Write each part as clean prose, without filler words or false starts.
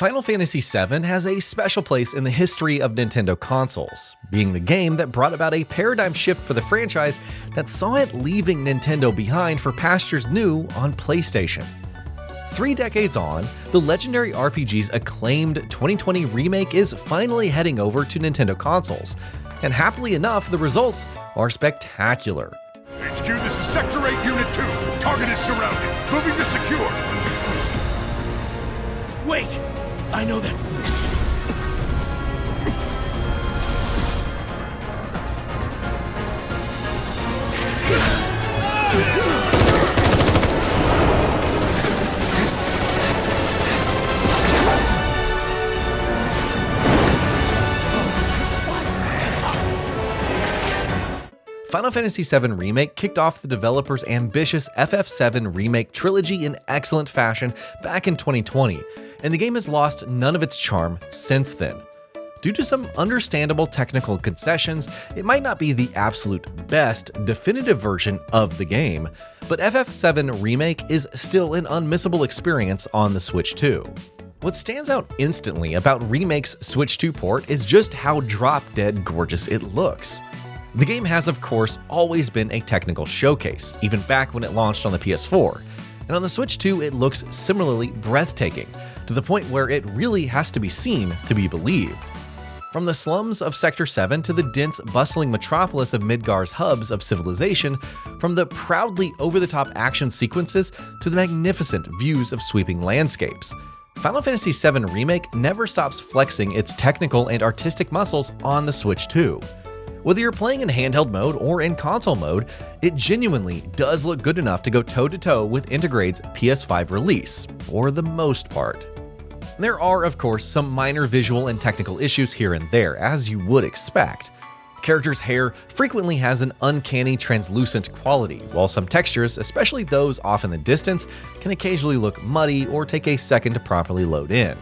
Final Fantasy VII has a special place in the history of Nintendo consoles, being the game that brought about a paradigm shift for the franchise that saw it leaving Nintendo behind for pastures new on PlayStation. 3 decades on, the legendary RPG's acclaimed 2020 remake is finally heading over to Nintendo consoles, and happily enough, the results are spectacular. HQ, this is Sector 8, Unit 2. Target is surrounded. Moving to secure. Wait! I know that. Final Fantasy VII Remake kicked off the developer's ambitious FF7 Remake trilogy in excellent fashion back in 2020, and the game has lost none of its charm since then. Due to some understandable technical concessions, it might not be the absolute best definitive version of the game, but FF7 Remake is still an unmissable experience on the Switch 2. What stands out instantly about Remake's Switch 2 port is just how drop-dead gorgeous it looks. The game has, of course, always been a technical showcase, even back when it launched on the PS4, and on the Switch 2 it looks similarly breathtaking, to the point where it really has to be seen to be believed. From the slums of Sector 7 to the dense, bustling metropolis of Midgar's hubs of civilization, from the proudly over-the-top action sequences to the magnificent views of sweeping landscapes, Final Fantasy VII Remake never stops flexing its technical and artistic muscles on the Switch 2. Whether you're playing in handheld mode or in console mode, it genuinely does look good enough to go toe-to-toe with Intergrade's PS5 release, for the most part. There are, of course, some minor visual and technical issues here and there, as you would expect. Characters' hair frequently has an uncanny translucent quality, while some textures, especially those off in the distance, can occasionally look muddy or take a second to properly load in.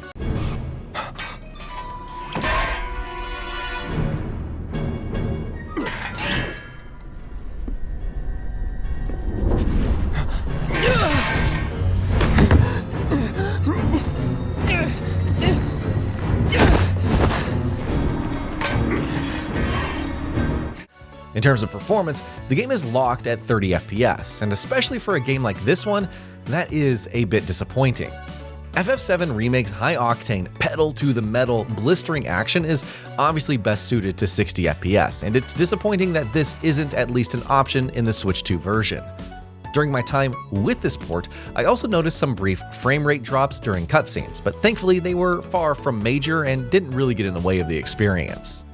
In terms of performance, the game is locked at 30 FPS, and especially for a game like this one, that is a bit disappointing. FF7 Remake's high-octane, pedal-to-the-metal, blistering action is obviously best suited to 60 FPS, and it's disappointing that this isn't at least an option in the Switch 2 version. During my time with this port, I also noticed some brief frame rate drops during cutscenes, but thankfully they were far from major and didn't really get in the way of the experience.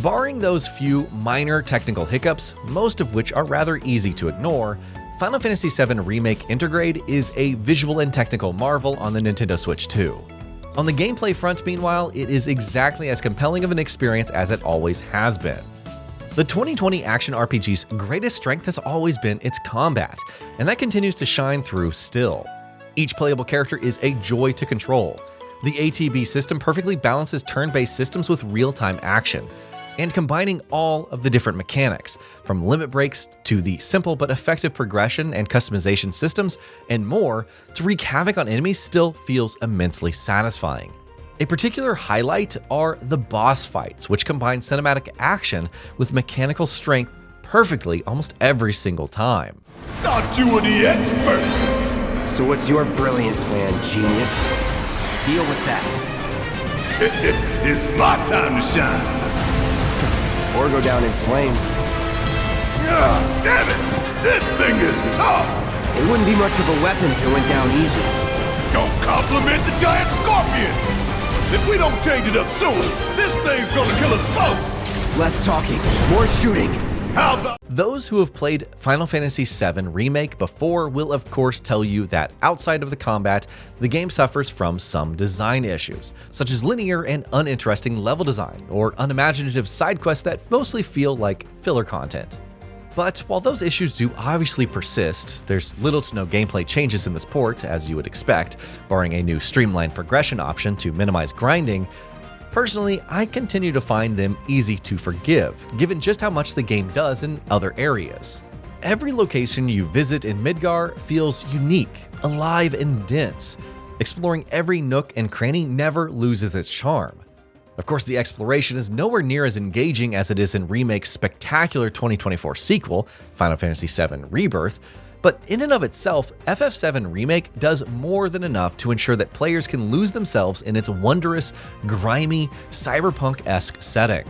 Barring those few minor technical hiccups, most of which are rather easy to ignore, Final Fantasy VII Remake Intergrade is a visual and technical marvel on the Nintendo Switch 2. On the gameplay front, meanwhile, it is exactly as compelling of an experience as it always has been. The 2020 action RPG's greatest strength has always been its combat, and that continues to shine through still. Each playable character is a joy to control. The ATB system perfectly balances turn-based systems with real-time action, and combining all of the different mechanics, from limit breaks to the simple but effective progression and customization systems, and more, to wreak havoc on enemies still feels immensely satisfying. A particular highlight are the boss fights, which combine cinematic action with mechanical strength perfectly almost every single time. Thought you were the expert! So what's your brilliant plan, genius? Deal with that. It's my time to shine. Or go down in flames. God damn it! This thing is tough! It wouldn't be much of a weapon if it went down easy. Don't compliment the giant scorpion! If we don't change it up soon, this thing's gonna kill us both! Less talking, more shooting. How about... Those who have played Final Fantasy VII Remake before will of course tell you that outside of the combat, the game suffers from some design issues, such as linear and uninteresting level design, or unimaginative side quests that mostly feel like filler content. But while those issues do obviously persist, there's little to no gameplay changes in this port, as you would expect, barring a new streamlined progression option to minimize grinding. Personally, I continue to find them easy to forgive, given just how much the game does in other areas. Every location you visit in Midgar feels unique, alive and dense. Exploring every nook and cranny never loses its charm. Of course, the exploration is nowhere near as engaging as it is in Remake's spectacular 2024 sequel, Final Fantasy VII Rebirth, but in and of itself, FF7 Remake does more than enough to ensure that players can lose themselves in its wondrous, grimy, cyberpunk-esque setting.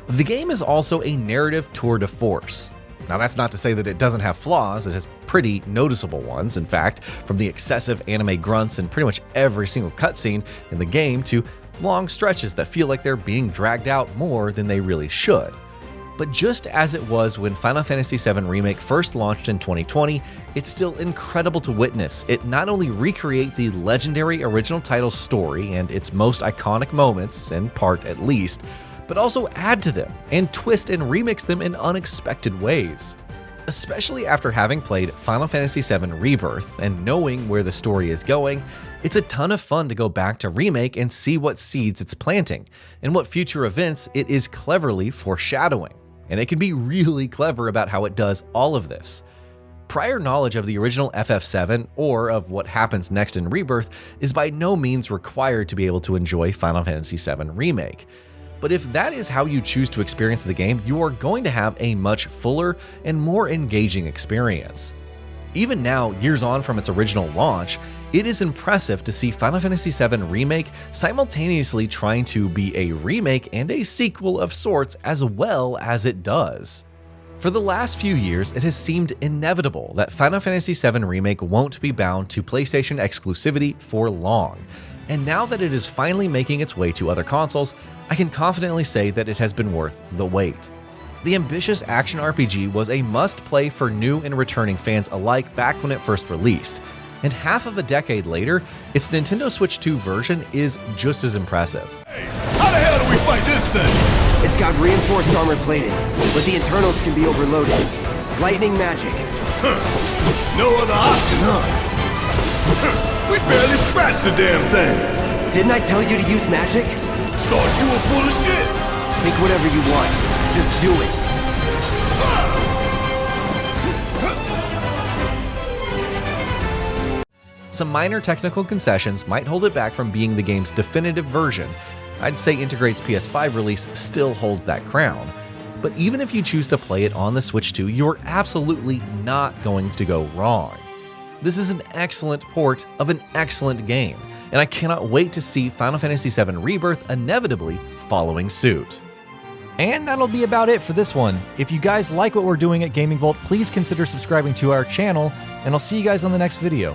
The game is also a narrative tour de force. Now, that's not to say that it doesn't have flaws. It has pretty noticeable ones. In fact, from the excessive anime grunts in pretty much every single cutscene in the game to long stretches that feel like they're being dragged out more than they really should. But just as it was when Final Fantasy VII Remake first launched in 2020, it's still incredible to witness it not only recreate the legendary original title's story and its most iconic moments, in part at least, but also add to them and twist and remix them in unexpected ways. Especially after having played Final Fantasy VII Rebirth and knowing where the story is going, it's a ton of fun to go back to Remake and see what seeds it's planting, and what future events it is cleverly foreshadowing. And it can be really clever about how it does all of this. Prior knowledge of the original FF7 or of what happens next in Rebirth is by no means required to be able to enjoy Final Fantasy VII Remake. But if that is how you choose to experience the game, you are going to have a much fuller and more engaging experience. Even now, years on from its original launch, it is impressive to see Final Fantasy VII Remake simultaneously trying to be a remake and a sequel of sorts as well as it does. For the last few years, it has seemed inevitable that Final Fantasy VII Remake won't be bound to PlayStation exclusivity for long, and now that it is finally making its way to other consoles, I can confidently say that it has been worth the wait. The ambitious action RPG was a must-play for new and returning fans alike back when it first released, and half of a decade later, its Nintendo Switch 2 version is just as impressive. Hey, how the hell do we fight this thing? It's got reinforced armor plating, but the internals can be overloaded. Lightning magic. No other option, huh? We barely scratched the damn thing. Didn't I tell you to use magic? Thought you were full of shit. Think whatever you want. Just do it. Some minor technical concessions might hold it back from being the game's definitive version. I'd say Intergrade's PS5 release still holds that crown. But even if you choose to play it on the Switch 2, you're absolutely not going to go wrong. This is an excellent port of an excellent game, and I cannot wait to see Final Fantasy VII Rebirth inevitably following suit. And that'll be about it for this one. If you guys like what we're doing at Gaming Vault, please consider subscribing to our channel, and I'll see you guys on the next video.